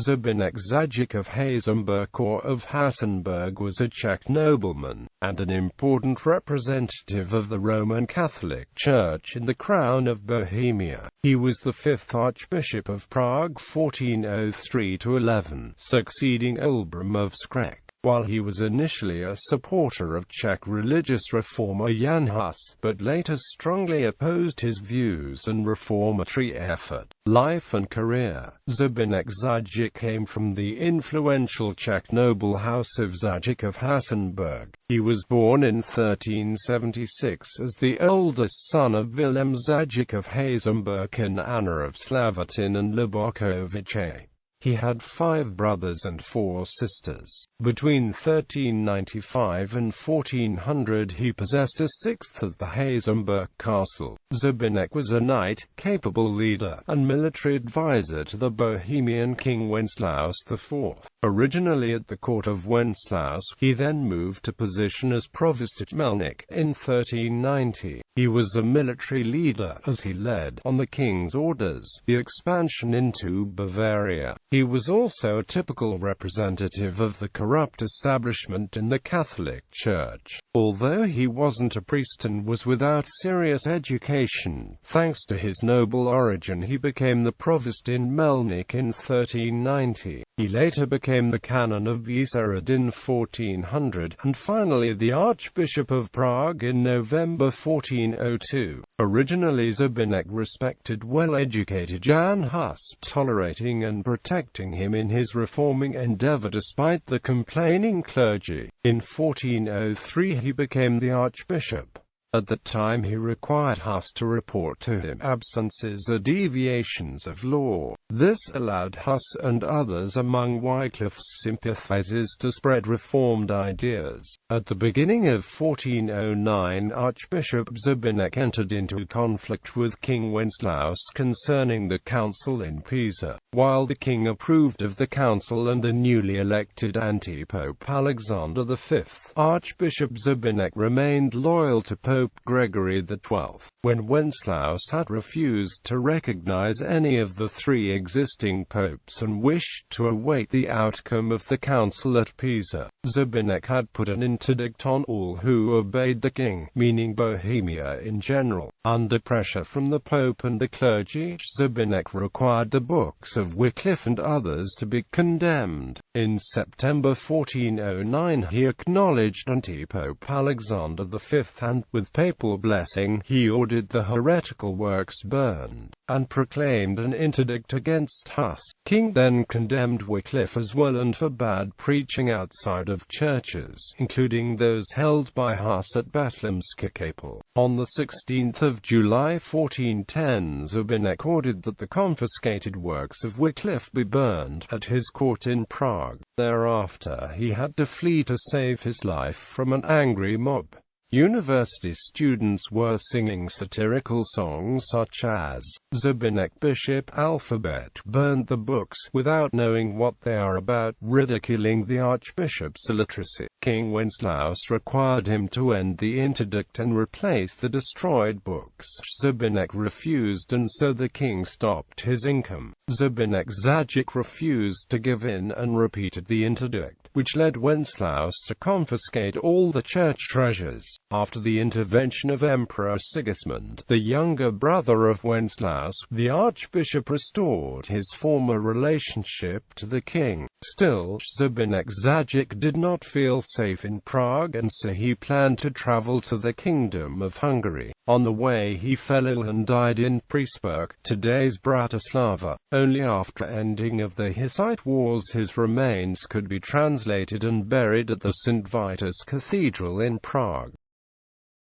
Zbyněk Zajíc of Hazmburk or of Hasenburg was a Czech nobleman, and an important representative of the Roman Catholic Church in the Crown of Bohemia. He was the fifth Archbishop of Prague 1403–11, succeeding Olbram of Škvorec. While he was initially a supporter of Czech religious reformer Jan Hus, but later strongly opposed his views and reformatory effort. Life and career. Zbyněk Zajíc came from the influential Czech noble house of Zajíc of Hasenburg. He was born in 1376 as the oldest son of Vilém Zajíc of Hazmburk and Anna of Slavatin and Lubokovice. He had 5 brothers and 4 sisters. Between 1395 and 1400 he possessed a sixth of the Hasenburg castle. Zbyněk was a knight, capable leader, and military advisor to the Bohemian king Wenceslaus IV. Originally at the court of Wenceslaus, he then moved to position as provost at Melnik in 1390. He was a military leader, as he led, on the king's orders, the expansion into Bavaria. He was also a typical representative of the corrupt establishment in the Catholic Church. Although he wasn't a priest and was without serious education, thanks to his noble origin he became the provost in Melnik in 1390. He later became the canon of Vyšehrad in 1400, and finally the Archbishop of Prague in November 1402. Originally Zbyněk respected well-educated Jan Hus, tolerating and protecting him in his reforming endeavor despite the complaining clergy. In 1403 he became the archbishop. At that time he required Hus to report to him absences or deviations of law. This allowed Hus and others among Wycliffe's sympathizers to spread reformed ideas. At the beginning of 1409 Archbishop Zbyněk entered into conflict with King Wenceslaus concerning the council in Pisa. While the king approved of the council and the newly elected anti-pope Alexander V, Archbishop Zbyněk remained loyal to Pope Gregory XII. When Wenceslaus had refused to recognize any of the 3 existing popes and wished to await the outcome of the council at Pisa, Zbyněk had put an interdict on all who obeyed the king, meaning Bohemia in general. Under pressure from the pope and the clergy, Zbyněk required the books of Wycliffe and others to be condemned. In September 1409 he acknowledged anti-pope Alexander V and, with papal blessing, he ordered the heretical works burned, and proclaimed an interdict against Hus. King then condemned Wycliffe as well and forbade preaching outside of churches, including those held by Hus at Bethlehemské Kapelle. On the 16th of July 1410 Zbyněk ordered that the confiscated works of Wycliffe be burned at his court in Prague. Thereafter he had to flee to save his life from an angry mob. University students were singing satirical songs such as, Zbyněk Bishop Alphabet burned the books, without knowing what they are about, ridiculing the archbishop's illiteracy. King Wenceslaus required him to end the interdict and replace the destroyed books. Zbyněk refused, and so the king stopped his income. Zbyněk Zajíc refused to give in and repeated the interdict, which led Wenceslaus to confiscate all the church treasures. After the intervention of Emperor Sigismund, the younger brother of Wenceslaus, the archbishop restored his former relationship to the king. Still, Zbyněk Zajíc did not feel safe in Prague, and so he planned to travel to the Kingdom of Hungary. On the way he fell ill and died in Pressburg, today's Bratislava. Only after ending of the Hussite Wars his remains could be translated and buried at the St. Vitus Cathedral in Prague.